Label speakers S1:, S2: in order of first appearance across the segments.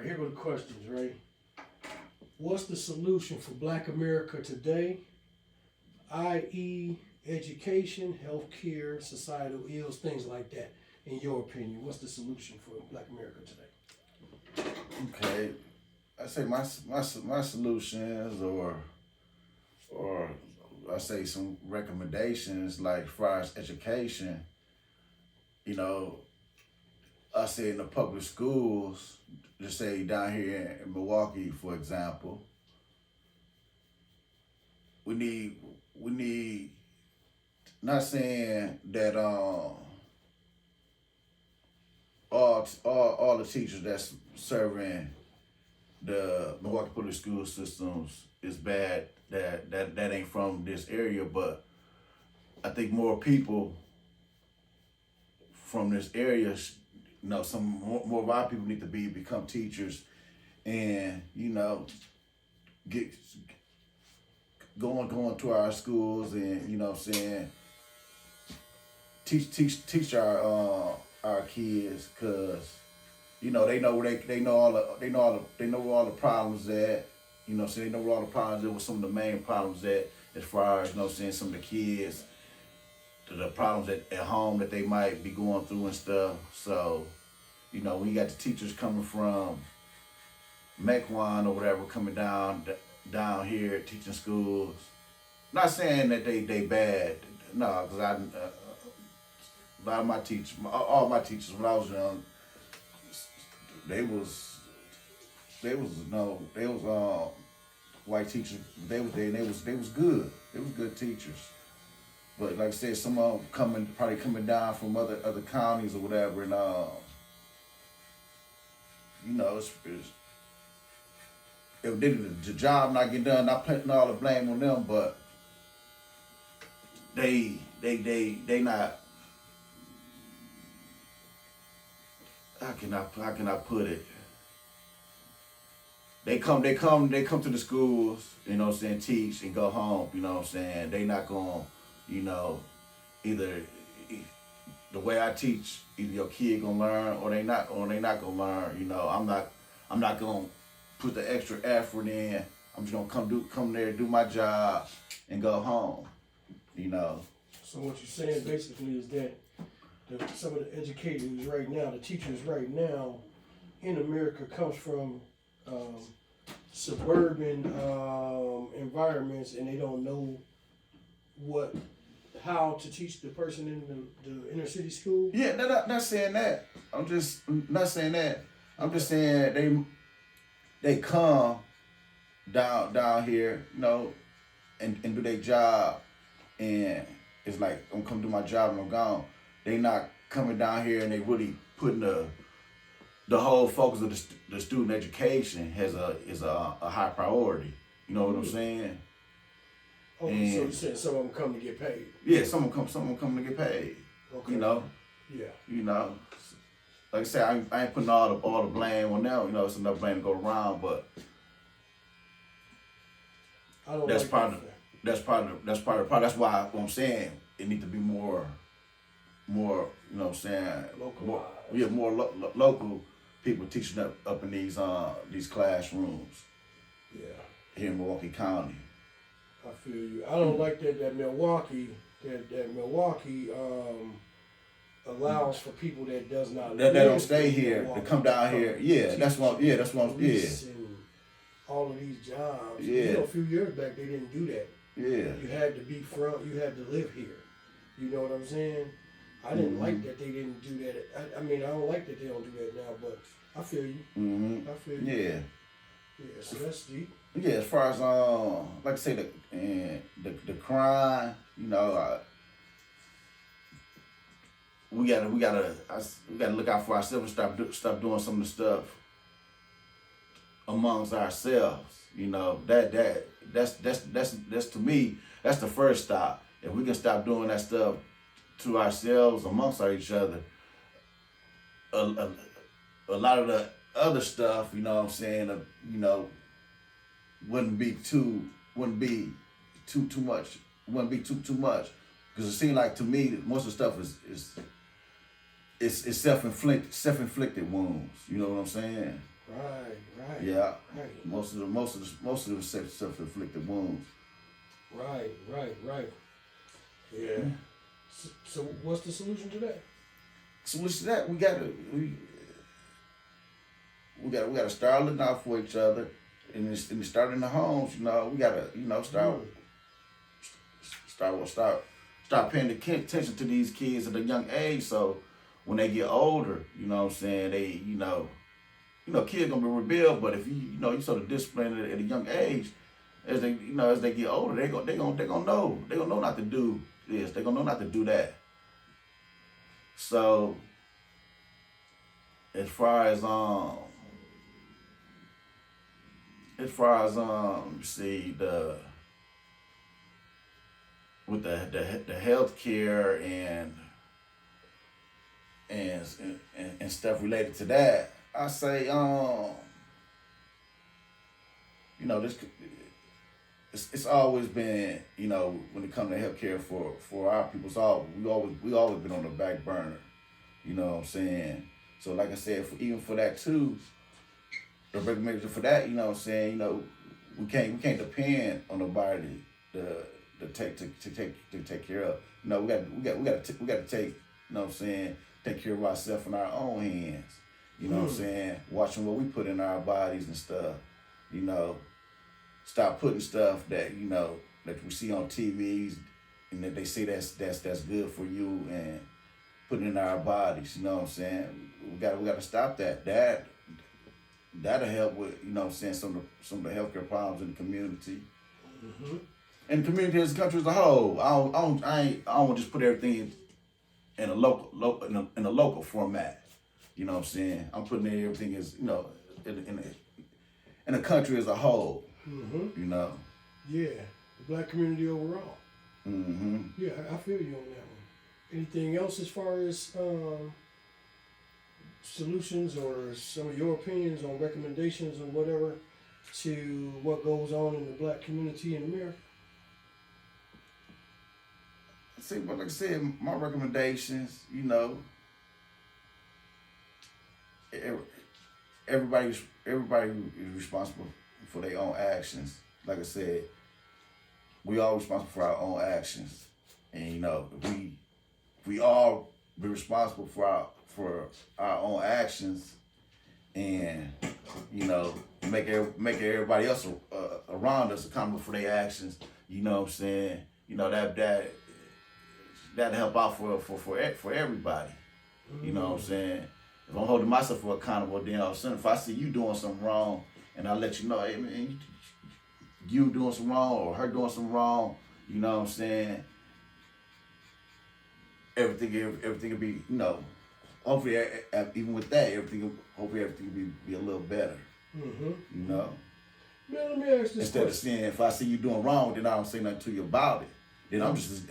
S1: here go the questions, right? What's the solution for Black America today, i.e., education, healthcare, societal ills, things like that? In your opinion, what's the solution for Black America today?
S2: Okay, I say my solutions or I say some recommendations like as far as education. You know, I say in the public schools, just say down here in Milwaukee, for example, we need not saying that all the teachers that's serving the Milwaukee public school systems is bad. That ain't from this area, but I think more people from this area, some more of our people need to become teachers, and get going to our schools, and teach our kids, cause they know where they know where all the problems at. They know where all the problems at, with some of the main problems at, as far as some of the kids, the problems at home that they might be going through and stuff. So, when you got the teachers coming from Mequon or whatever, coming down here teaching schools, not saying that they bad, no, because a lot of my teachers, all my teachers when I was young, they was white teachers. They was there, and they was good. They was good teachers. But like I said, some of them probably coming down from other counties or whatever, and if the job not getting done, not putting all the blame on them, but they not. How can I put it? They come to the schools, teach and go home, They not gonna, either the way I teach, either your kid gonna learn or they not gonna learn, I'm not gonna put the extra effort in. I'm just gonna come there, do my job and go home,
S1: So what you're saying basically is that some of the educators right now, the teachers right now in America comes from suburban environments, and they don't know how to teach the person in the inner city school.
S2: Yeah, not saying that. I'm just not saying that. I'm just saying they come down here, and do their job, and it's like I'm come do my job and I'm gone. They not coming down here and they really putting the whole focus of the student education is a high priority. You know what I'm saying?
S1: Oh, and so you said some of them come to get paid.
S2: Yeah, some of them come to get paid.
S1: Okay.
S2: Yeah. Like I said, I ain't putting all the blame on them. It's enough blame to go around, but that's part of the problem. That's why I'm saying it need to be more. More local people teaching up in these classrooms.
S1: Yeah.
S2: Here in Milwaukee County.
S1: I feel you. I don't like that Milwaukee allows for people that does not
S2: that don't stay here to come down here. Yeah, that's what. Yeah.
S1: All of these jobs.
S2: Yeah.
S1: A few years back they didn't do that.
S2: Yeah.
S1: You had to you had to live here. You know what I'm saying? I didn't like that they didn't do that. I mean, I don't like that they don't do that now, but I feel you.
S2: Mm-hmm.
S1: I feel you.
S2: Yeah.
S1: Yeah, so that's deep.
S2: Yeah, as far as like I say, the crime, we gotta look out for ourselves and stop doing some of the stuff amongst ourselves. That's to me, that's the first stop. If we can stop doing that stuff to ourselves, amongst each other, a lot of the other stuff, wouldn't be too much. Because it seems like to me that most of the stuff is self-inflicted wounds. You know what I'm saying?
S1: Right.
S2: Yeah,
S1: Right.
S2: most of them self-inflicted wounds.
S1: Right. Yeah. So what's the solution to that?
S2: So what's that? We gotta start looking out for each other, and start in the homes. We gotta start paying attention to these kids at a young age. So when they get older, you know what I'm saying, kids gonna be rebel. But if you sort of discipline at a young age, as they get older, they gonna know not to do this. They gonna know not to do that. So as far as see with the healthcare and stuff related to that, I say this it's always been when it comes to healthcare for our people, we always been on the back burner. You know what I'm saying? So like I said, even for that too, the recommendation for that, you know what I'm saying, we can't depend on nobody to take care of. We got to take, you know what I'm saying, take care of ourselves in our own hands. You know what I'm saying? Watching what we put in our bodies and stuff. Stop putting stuff that that we see on TVs and that they say that's good for you, and putting in our bodies. You know what I'm saying? We gotta stop that. That'll help with some of the healthcare problems in the community.
S1: Mm-hmm.
S2: And the community as a country as a whole. I don't want to just put everything in a local format. You know what I'm saying? I'm putting everything as in a country as a whole.
S1: Mm-hmm.
S2: Yeah,
S1: the black community overall.
S2: Mm-hmm.
S1: Yeah, I feel you on that one. Anything else as far as solutions or some of your opinions on recommendations or whatever to what goes on in the black community in America?
S2: See, but like I said, my recommendations, everybody is responsible for their own actions. Like I said, we all responsible for our own actions, and if we all be responsible for our own actions, and make everybody else around us accountable for their actions. You know what I'm saying? That'll help out for everybody. You know what I'm saying? If I'm holding myself accountable, then all of a sudden, if I see you doing something wrong, and I let you know, hey man, you doing something wrong or her doing something wrong, you know what I'm saying? Everything will be, hopefully, even with that, everything will be a little better.
S1: Mm-hmm.
S2: Man,
S1: let me ask this
S2: instead
S1: question.
S2: of saying, if I see you doing wrong, then I don't say nothing to you about it. Then I'm just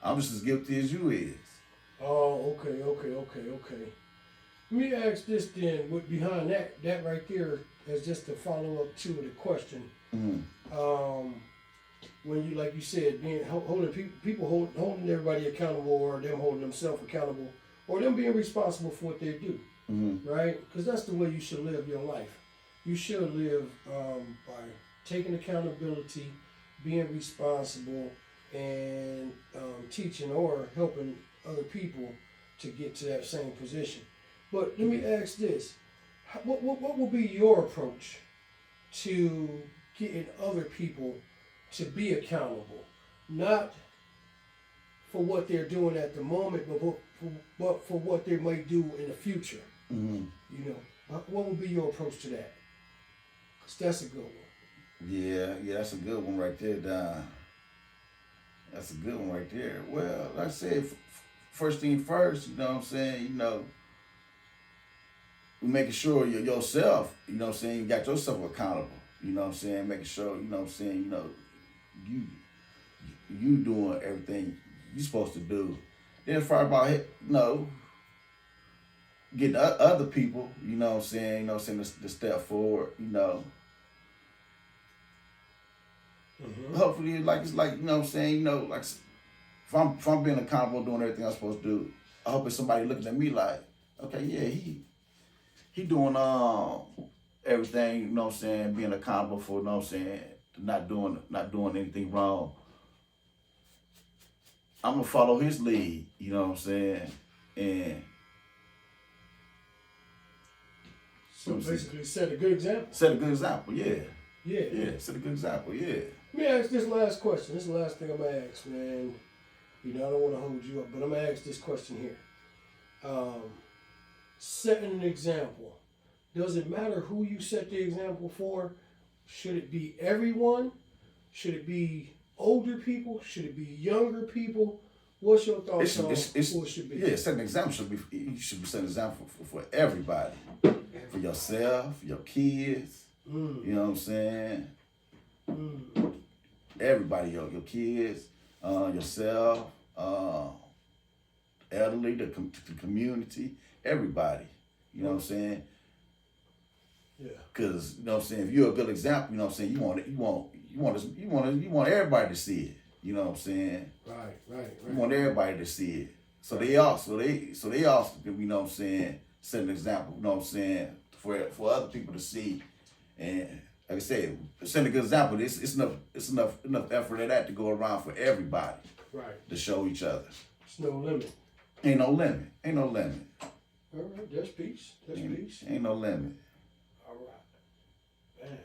S2: as guilty as you is.
S1: Oh, okay. Let me ask this then. What behind that right there as just a follow up to the question.
S2: Mm-hmm.
S1: When you, like you said, being holding people holding everybody accountable, or them holding themselves accountable, or them being responsible for what they do, right? Because that's the way you should live your life. You should live by taking accountability, being responsible, and teaching or helping other people to get to that same position. But let me ask this: what will be your approach to getting other people to be accountable, not for what they're doing at the moment, but for what they might do in the future?
S2: Mm-hmm.
S1: What would be your approach to that? Because that's a good one.
S2: Yeah, that's a good one right there, Don. That's a good one right there. Well, like I said, first thing first, you know what I'm saying, making sure yourself, you got yourself accountable. You know what I'm saying? Making sure, you doing everything you supposed to do. Then as far about getting other people, to step forward,
S1: Mm-hmm.
S2: Hopefully, it's like, like if I'm being accountable, doing everything I'm supposed to do, I hope it's somebody looking at me like, okay, yeah, he doing everything, you know what I'm saying, being accountable for, you know what I'm saying, not doing anything wrong. I'm gonna follow his lead, you know what I'm saying, and
S1: So basically, set a good example.
S2: set a good example. Yeah,
S1: Yeah.
S2: yeah, set a good example. Yeah.
S1: Let me ask this last question. This is the last thing I'm gonna ask, man. You know, I don't want to hold you up, but I'm gonna ask this question here. Setting an example. Does it matter who you set the example for? Should it be everyone? Should it be older people? Should it be younger people? What's your thoughts on who it should be?
S2: Yeah, set an example you should be setting an example for everybody, for yourself, your kids. You know what I'm saying? Everybody, your kids, yourself, elderly, the community, everybody. You know what I'm saying?
S1: Yeah.
S2: Cause you know what I'm saying, if you're a good example, you know what I'm saying, you want everybody to see it. You know what I'm saying?
S1: Right.
S2: You want everybody to see it. So they also you know what I'm saying, set an example, you know what I'm saying, for other people to see. And like I said, set a good example. It's enough effort of that to go around for everybody.
S1: Right.
S2: To show each other.
S1: There's no limit.
S2: Ain't no limit. Ain't no limit.
S1: All right, that's peace. That's peace.
S2: Ain't no limit.
S1: All right. Man.